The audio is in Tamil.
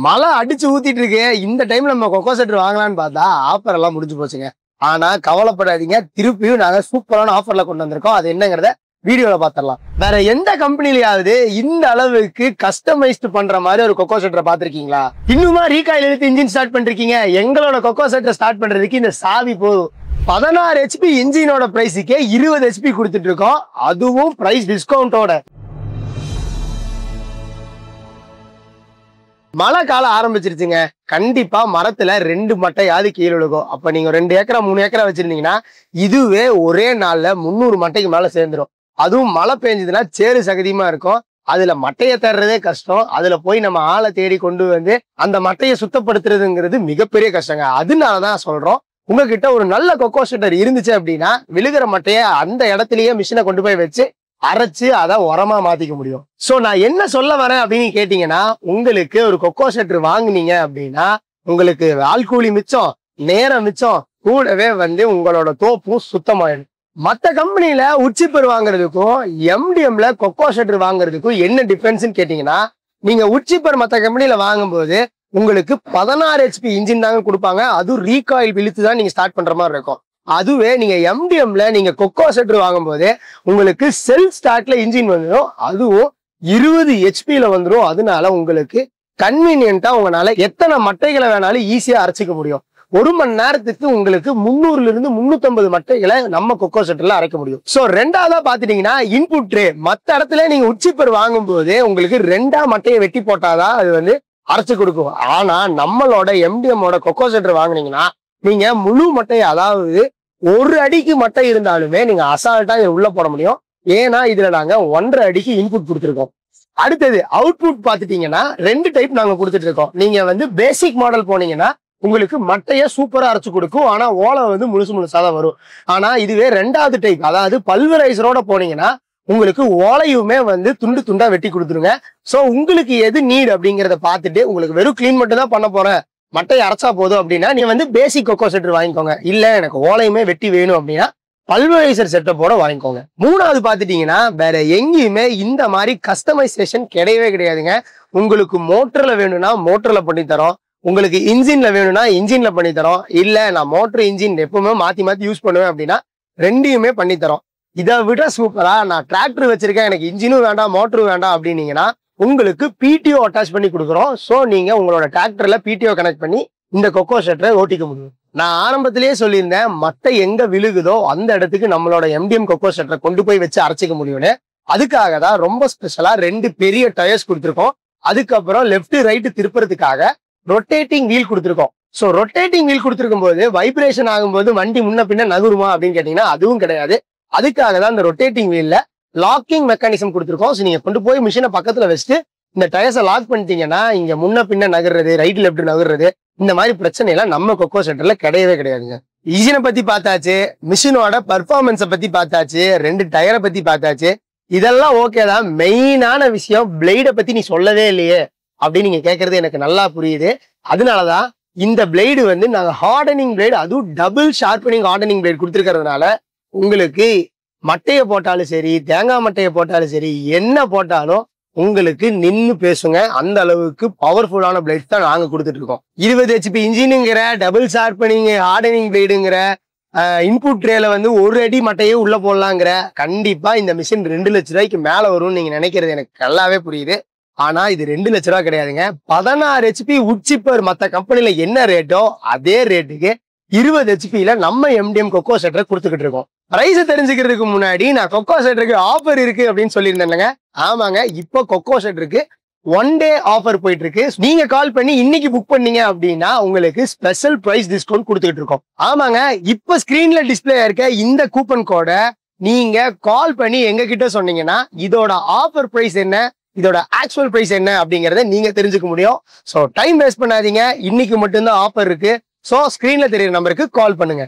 மழை அடிச்சு ஊத்திட்டு இருக்கு. இந்த டைம்ல நம்ம கொக்கோ செட்டர் வாங்கலாம்னு பார்த்தா ஆஃபர் எல்லாம் முடிஞ்சு போச்சுங்க. ஆனா கவலைப்படாதீங்க, திருப்பியும் நாங்க சூப்பரான ஆஃபர்ல கொண்டு வந்திருக்கோம். அது என்னங்கிறத வீடியோல பாத்திரலாம். வேற எந்த கம்பெனிலயாவது இந்த அளவுக்கு கஸ்டமைஸ்ட் பண்ற மாதிரி ஒரு கொக்கோ செட்டரை பாத்திருக்கீங்களா? இன்னுமா ரீகாயில் எடுத்து இன்ஜின் ஸ்டார்ட் பண்றீங்க? எங்களோட கொக்கோ செட்டரை ஸ்டார்ட் பண்றதுக்கு இந்த சாவி போதும். 16 HP இன்ஜினோட பிரைஸுக்கே 20 HP கொடுத்துட்டு இருக்கோம், அதுவும் பிரைஸ் டிஸ்கவுண்டோட. மழை காலம் ஆரம்பிச்சிருச்சுங்க. கண்டிப்பா மரத்துல 2 மட்டையாவது கீழே விழுகும். அப்ப நீங்க 2 ஏக்கரா 3 ஏக்கரா வச்சிருந்தீங்கன்னா இதுவே ஒரே நாள்ல 300 மட்டைக்கு மேல சேர்ந்துடும். அதுவும் மழை பெஞ்சதுன்னா சேறு சகதியமா இருக்கும். அதுல மட்டையை தர்றதே கஷ்டம். அதுல போய் நம்ம ஆளை தேடி கொண்டு வந்து அந்த மட்டையை சுத்தப்படுத்துறதுங்கிறது மிகப்பெரிய கஷ்டங்க. அதனாலதான் சொல்றோம், உங்ககிட்ட ஒரு நல்ல கொக்கோ செட்டர் இருந்துச்சு அப்படின்னா விழுகிற மட்டையை அந்த இடத்துலயே மிஷினை கொண்டு போய் வச்சு அரைச்சு அதை உரமா மாத்திக்க முடியும். சோ நான் என்ன சொல்ல வரேன் அப்படின்னு கேட்டீங்கன்னா, உங்களுக்கு ஒரு கொக்கோ செட்டர் வாங்குனீங்க அப்படின்னா உங்களுக்கு ஆள்கூலி மிச்சம், நேரம் மிச்சம், கூடவே உங்களோட தோப்பும் சுத்தமாயிடும். மற்ற கம்பெனில உச்சிப்பர் வாங்குறதுக்கும் எம்டிஎம்ல கொக்கோ செட்டர் வாங்குறதுக்கும் என்ன டிஃபரன்ஸ்ன்னு கேட்டீங்கன்னா, நீங்க உச்சிப்பர் மற்ற கம்பெனில வாங்கும்போது உங்களுக்கு 16 HP இன்ஜின் தாங்க கொடுப்பாங்க. அதுவும் ரீகாயில் இழுத்து தான் நீங்க ஸ்டார்ட் பண்ற மாதிரி இருக்கும். அதுவே நீங்க எம்டிஎம்ல நீங்க கொக்கோ செட்டர் வாங்கும் போது உங்களுக்கு செல்ஃப் ஸ்டார்ட்ல இன்ஜின் வந்துடும், அதுவும் 20 HP வந்துடும். அதனால உங்களுக்கு கன்வீனியன்ட்டா உங்களால எத்தனை மட்டைகளை வேணாலும் ஈஸியா அரைச்சிக்க முடியும். 1 மணி நேரத்துக்கு உங்களுக்கு 300 இருந்து 350 மட்டைகளை நம்ம கொக்கோ செட்டர்ல அரைக்க முடியும். சோ ரெண்டாவதா பாத்துட்டீங்கன்னா இன்புட் ட்ரே. மத்த இடத்துல நீங்க உச்சிப்பர் வாங்கும் போது உங்களுக்கு 2 மட்டையை வெட்டி போட்டாதான் அது அரைச்சு கொடுக்கும். ஆனா நம்மளோட எம்டிஎம்மோட கொக்கோ செட்டர் வாங்குனீங்கன்னா நீங்க முழு மட்டை, அதாவது 1 அடிக்கு மட்டை இருந்தாலுமே நீங்க அசால்ட்டா இதை உள்ள போட முடியும். ஏன்னா இதுல நாங்க 1.5 அடிக்கு இன்புட் கொடுத்துருக்கோம். அடுத்தது அவுட்புட் பாத்துட்டீங்கன்னா 2 டைப் நாங்க கொடுத்துட்டு இருக்கோம். நீங்க பேசிக் மாடல் போனீங்கன்னா உங்களுக்கு மட்டைய சூப்பரா அரைச்சு கொடுக்கும், ஆனா ஓலை முழுசா தான் வரும். ஆனா இதுவே 2வது டைப், அதாவது பல்வரைசரோட போனீங்கன்னா உங்களுக்கு ஓலையுமே துண்டு துண்டா வெட்டி கொடுத்துருங்க. சோ உங்களுக்கு எது நீட் அப்படிங்கறத பார்த்துட்டு, உங்களுக்கு வெறும் கிளீன் மட்டும் தான் பண்ண போறேன், மட்டையை அரைச்சா போதும் அப்படின்னா நீங்க பேசிக் கொக்கோ செட்டர் வாங்கிக்கோங்க. இல்ல எனக்கு ஓலையுமே வெட்டி வேணும் அப்படின்னா பல்வரைசர் செட்டப்போட வாங்கிக்கோங்க. 3வது பாத்துட்டீங்கன்னா வேற எங்கேயுமே இந்த மாதிரி கஸ்டமைசேஷன் கிடையவே கிடையாதுங்க. உங்களுக்கு மோட்டர்ல வேணும்னா மோட்டர்ல பண்ணி தரோம், உங்களுக்கு இன்ஜின்ல வேணும்னா இன்ஜின்ல பண்ணி தரோம். இல்ல நான் மோட்டர் இன்ஜின் எப்பவுமே மாத்தி யூஸ் பண்ணுவேன் அப்படின்னா 2யுமே பண்ணி தரோம். இதை விட சூப்பரா நான் டிராக்டர் வச்சிருக்கேன், எனக்கு இன்ஜினும் வேண்டாம் மோட்டரும் வேண்டாம் அப்படின்னீங்கன்னா உங்களுக்கு பிடிஓ அட்டாச் பண்ணி கொடுக்குறோம். சோ நீங்க உங்களோட டிராக்டர்ல பிடிஓ கனெக்ட் பண்ணி இந்த கொக்கோ செட்டரை ஓட்டிக்க முடியும். நான் ஆரம்பத்திலேயே சொல்லியிருந்தேன், மட்டை எங்க விழுகுதோ அந்த இடத்துக்கு நம்மளோட எம்டிஎம் கொக்கோ செட்டரை கொண்டு போய் வச்சு அரைச்சிக்க முடியும்னு. அதுக்காக தான் ரொம்ப ஸ்பெஷலா 2 பெரிய டயர்ஸ் கொடுத்துருக்கோம். அதுக்கப்புறம் லெஃப்ட் ரைட் திருப்புறதுக்காக ரொட்டேட்டிங் வீல் கொடுத்துருக்கோம். சோ ரொட்டேட்டிங் வீல் கொடுத்துருக்கும் போது வைப்ரேஷன் ஆகும்போது வண்டி முன்ன பின்ன நகருமா அப்படின்னு கேட்டீங்கன்னா அதுவும் கிடையாது. அதுக்காக தான் இந்த ரொட்டேட்டிங் வீல்ல லாக்கிங் மெக்கானிசம் கொடுத்துருக்கோம். ஸோ நீங்க கொண்டு போய் மிஷினை பக்கத்துல வச்சுட்டு இந்த டயர்ஸை லாக் பண்ணிட்டீங்கன்னா இங்க முன்ன பின்ன நகர்றது, ரைட் லெஃப்ட் நகர்றது, இந்த மாதிரி பிரச்சனை எல்லாம் நம்ம கொக்கோ செட்டர்ல கிடையவே கிடையாதுங்க. இன்ஜினை பத்தி பார்த்தாச்சு, மிஷினோட பர்ஃபார்மன்ஸை பத்தி பார்த்தாச்சு, 2 டயரை பத்தி பார்த்தாச்சு. இதெல்லாம் ஓகே தான். மெயினான விஷயம் பிளேடை பத்தி நீ சொல்லவே இல்லையே அப்படின்னு நீங்க கேட்கறது எனக்கு நல்லா புரியுது. அதனாலதான் இந்த பிளேடு நாங்க ஹார்டனிங் பிளேடு, அதுவும் டபுள் ஷார்பனிங் ஹார்டனிங் பிளேடு கொடுத்துருக்கிறதுனால உங்களுக்கு மட்டையை போட்டாலும் சரி, தேங்காய் மட்டையை போட்டாலும் சரி, என்ன போட்டாலும் உங்களுக்கு நின்னு பேசுங்க. அந்த அளவுக்கு பவர்ஃபுல்லான பிளேட் தான் நாங்க கொடுத்துட்டு இருக்கோம். 20 HP இன்ஜினுங்கிற, double sharpening hardening பிளேடுங்கிற, input ட்ரேல 1 அடி மட்டையே உள்ள போடலாங்கிற, கண்டிப்பா இந்த மிஷின் 2 லட்ச ரூபாய்க்கு மேல வரும்னு நீங்க நினைக்கிறது எனக்கு நல்லாவே புரியுது. ஆனா இது 2 லட்ச ரூபாய் கிடையாதுங்க. 16 HP உச்சிப்பர் மத்த கம்பெனில என்ன ரேட்டோ அதே ரேட்டுக்கு 20 HP நம்ம எம்டிஎம் கொக்கோ செட்டரை கொடுத்துக்கிட்டு இருக்கோம். பிரைஸ் தெரிஞ்சுக்கிறதுக்கு முன்னாடி நான் கொக்கோ செட்டருக்கு ஆஃபர் இருக்கு அப்படின்னு சொல்லியிருந்தேன்லங்க. ஆமாங்க, இப்போ கொக்கோ செட்டருக்கு 1 டே ஆஃபர் போயிட்டு இருக்கு. நீங்க கால் பண்ணி இன்னைக்கு புக் பண்ணீங்க அப்படின்னா உங்களுக்கு ஸ்பெஷல் பிரைஸ் டிஸ்கவுண்ட் கொடுத்துக்கிட்டு இருக்கோம். ஆமாங்க, இப்போ ஸ்கிரீன்ல டிஸ்பிளே இருக்க இந்த கூப்பன் கோட நீங்க கால் பண்ணி எங்க கிட்ட சொன்னீங்கன்னா இதோட ஆஃபர் பிரைஸ் என்ன, இதோட ஆக்சுவல் பிரைஸ் என்ன அப்படிங்கறத நீங்க தெரிஞ்சுக்க முடியும். சோ டைம் வேஸ்ட் பண்ணாதீங்க, இன்னைக்கு மட்டும்தான் ஆஃபர் இருக்கு. சோ ஸ்கிரீன்ல தெரியுற நம்பருக்கு கால் பண்ணுங்க.